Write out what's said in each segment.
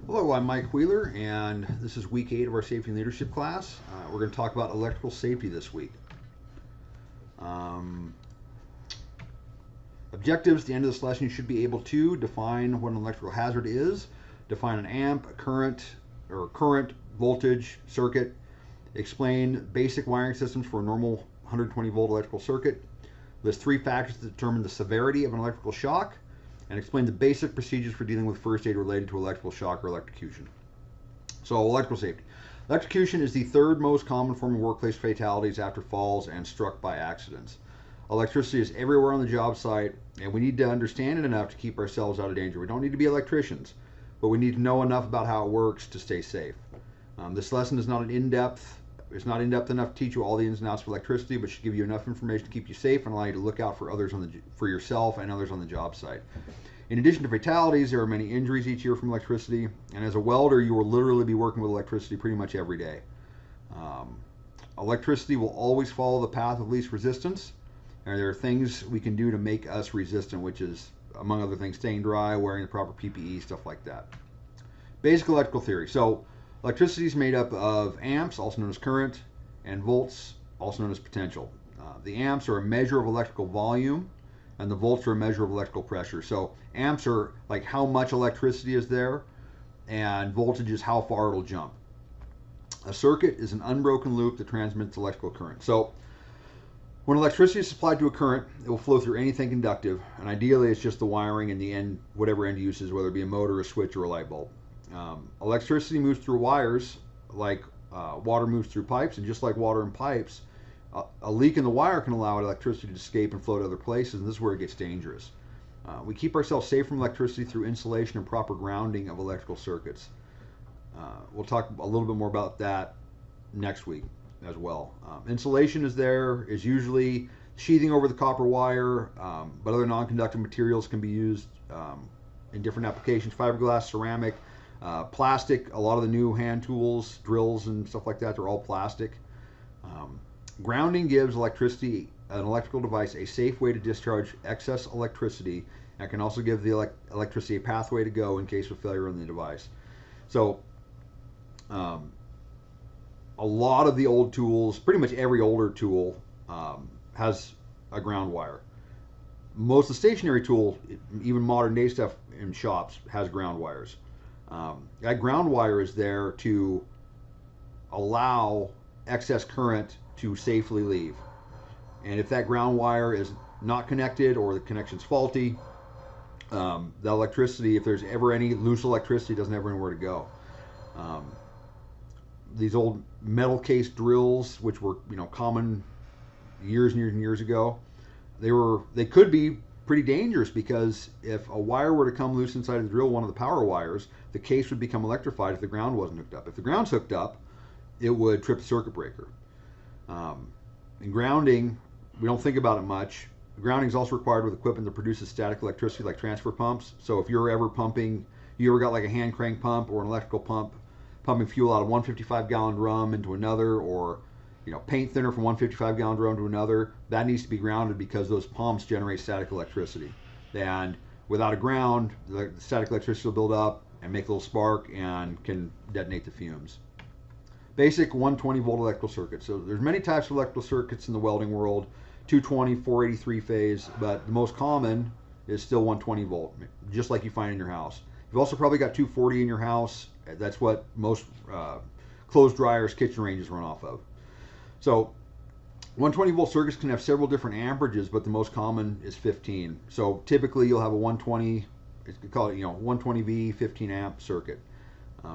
Hello, I'm Mike Wheeler, and this is week 8 of our safety and leadership class. We're going to talk about electrical safety this week. Um, Objectives: at the end of this lesson, you should be able to define what an electrical hazard is, define an amp, a current, voltage, circuit, explain basic wiring systems for a normal 120 volt electrical circuit, list 3 factors that determine the severity of an electrical shock, and explain the basic procedures for dealing with first aid related to electrical shock or electrocution. So, electrical safety. Electrocution is the third most common form of workplace fatalities after falls and struck by accidents. Electricity is everywhere on the job site, and we need to understand it enough to keep ourselves out of danger. We don't need to be electricians, but we need to know enough about how it works to stay safe. This lesson is not in-depth. It's not in-depth enough to teach you all the ins and outs of electricity, but should give you enough information to keep you safe and allow you to look out for others for yourself and others on the job site. In addition to fatalities, there are many injuries each year from electricity, and as a welder, you will literally be working with electricity pretty much every day. Electricity will always follow the path of least resistance, and there are things we can do to make us resistant, which is, among other things, staying dry, wearing the proper PPE, stuff like that. Basic electrical theory. So, electricity is made up of amps, also known as current, and volts, also known as potential. The amps are a measure of electrical volume, and the volts are a measure of electrical pressure. So amps are like how much electricity is there, and voltage is how far it'll jump. A circuit is an unbroken loop that transmits electrical current. So when electricity is supplied to a current, it will flow through anything conductive, and ideally it's just the wiring and the end, whatever end use is, whether it be a motor, a switch, or a light bulb. Electricity moves through wires like water moves through pipes, and just like water in pipes, a leak in the wire can allow electricity to escape and flow to other places, and this is where it gets dangerous. We keep ourselves safe from electricity through insulation and proper grounding of electrical circuits. We'll talk a little bit more about that next week as well. Insulation is usually sheathing over the copper wire, but other non-conductive materials can be used in different applications. Fiberglass, ceramic, plastic. A lot of the new hand tools, drills, and stuff like that, they're all plastic. Grounding gives an electrical device a safe way to discharge excess electricity, and can also give the electricity a pathway to go in case of failure on the device. So a lot of the old tools, pretty much every older tool, has a ground wire. Most of the stationary tool, even modern day stuff in shops, has ground wires. That ground wire is there to allow excess current to safely leave. And if that ground wire is not connected or the connection's faulty, the electricity, if there's ever any loose electricity, doesn't have anywhere to go. These old metal case drills, which were common years and years and years ago, they could be pretty dangerous, because if a wire were to come loose inside of the drill, one of the power wires, the case would become electrified if the ground wasn't hooked up. If the ground's hooked up, it would trip the circuit breaker. In grounding, we don't think about it much. Grounding is also required with equipment that produces static electricity, like transfer pumps. So if you're ever pumping, you ever got like a hand crank pump or an electrical pump, pumping fuel out of 155-gallon drum into another, or paint thinner from 155-gallon drum to another, that needs to be grounded, because those pumps generate static electricity. And without a ground, the static electricity will build up and make a little spark and can detonate the fumes. Basic 120 volt electrical circuit. So there's many types of electrical circuits in the welding world, 220, 483 phase, but the most common is still 120 volt, just like you find in your house. You've also probably got 240 in your house. That's what most clothes dryers, kitchen ranges run off of. So 120 volt circuits can have several different amperages, but the most common is 15. So typically you'll have a 120, it's called 120V 15 amp circuit.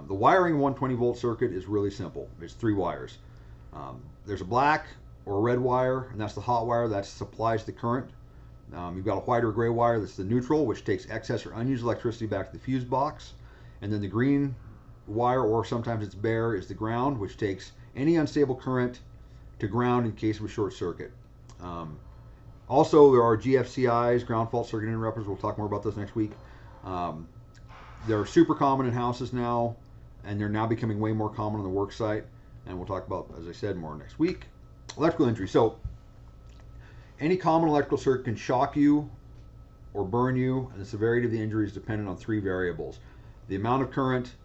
The wiring of a 120 volt circuit is really simple. It's 3 wires. There's a black or a red wire, and that's the hot wire that supplies the current. You've got a white or gray wire, that's the neutral, which takes excess or unused electricity back to the fuse box. And then the green wire, or sometimes it's bare, is the ground, which takes any unstable current to ground in case of a short circuit. Also, there are GFCIs, ground fault circuit interrupters. We'll talk more about those next week. They're super common in houses now, and they're now becoming way more common on the work site. And we'll talk about, as I said, more next week. Electrical injury. So any common electrical circuit can shock you or burn you, and the severity of the injury is dependent on 3 variables: the amount of current,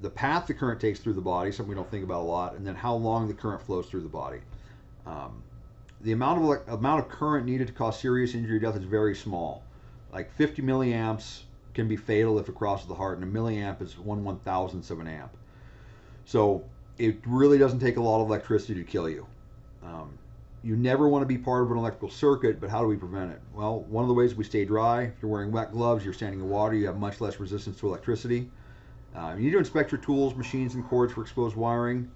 the path the current takes through the body, something we don't think about a lot, and then how long the current flows through the body. The amount of current needed to cause serious injury or death is very small. Like 50 milliamps can be fatal if it crosses the heart, and a milliamp is 1/1000th of an amp. So it really doesn't take a lot of electricity to kill you. You never want to be part of an electrical circuit, but how do we prevent it? Well, one of the ways we stay dry. If you're wearing wet gloves, you're standing in water, you have much less resistance to electricity. You need to inspect your tools, machines, and cords for exposed wiring.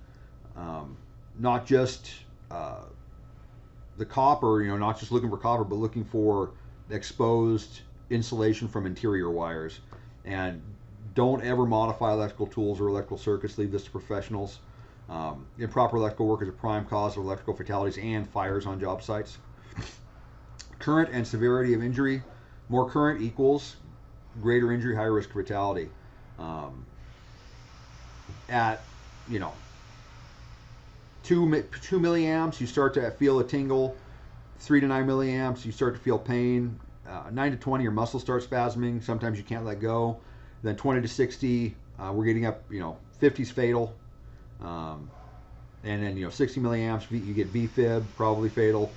Not just the copper, not just looking for copper, but looking for exposed insulation from interior wires. And don't ever modify electrical tools or electrical circuits. Leave this to professionals. Improper electrical work is a prime cause of electrical fatalities and fires on job sites. Current and severity of injury. More current equals greater injury, higher risk of fatality. At 2 milliamps, you start to feel a tingle. 3 to 9 milliamps, you start to feel pain. 9 to 20, your muscles start spasming. Sometimes you can't let go. Then 20 to 60, we're getting up. 50 is fatal. And then 60 milliamps, you get VFib, probably fatal.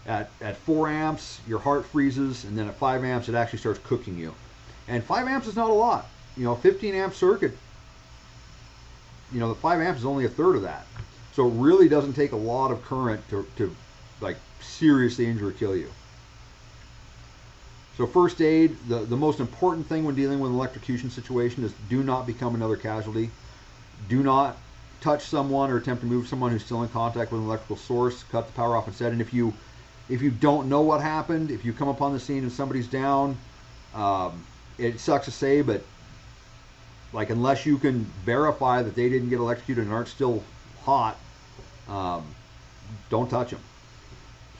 At 4 amps, your heart freezes, and then at 5 amps, it actually starts cooking you. And 5 amps is not a lot. 15 amp circuit. The 5 amps is only a third of that. So it really doesn't take a lot of current to like seriously injure or kill you. So first aid, the most important thing when dealing with an electrocution situation is do not become another casualty. Do not touch someone or attempt to move someone who's still in contact with an electrical source. Cut the power off instead. And if you don't know what happened, if you come upon the scene and somebody's down, it sucks to say, but like unless you can verify that they didn't get electrocuted and aren't still hot, don't touch them.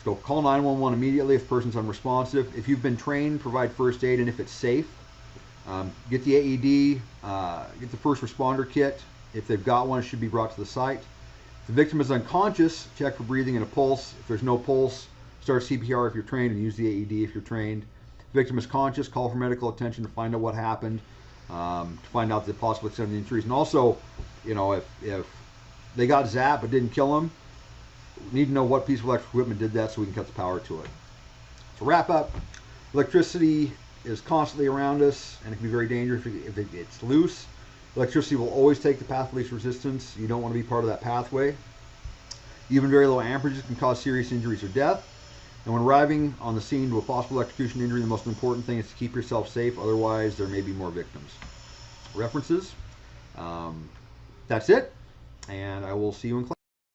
So call 911 immediately if the person's unresponsive. If you've been trained, provide first aid, and if it's safe, get the AED, get the first responder kit. If they've got one, it should be brought to the site. If the victim is unconscious, check for breathing and a pulse. If there's no pulse, start CPR if you're trained, and use the AED if you're trained. If the victim is conscious, call for medical attention to find out what happened, to find out the possible extent of the injuries. And also, if they got zapped but didn't kill them, we need to know what piece of electrical equipment did that so we can cut the power to it. So wrap up, electricity is constantly around us, and it can be very dangerous if it gets loose. Electricity will always take the path of least resistance. You don't want to be part of that pathway. Even very low amperages can cause serious injuries or death. And when arriving on the scene to a possible electrocution injury, the most important thing is to keep yourself safe. Otherwise, there may be more victims. References. That's it. And I will see you in class.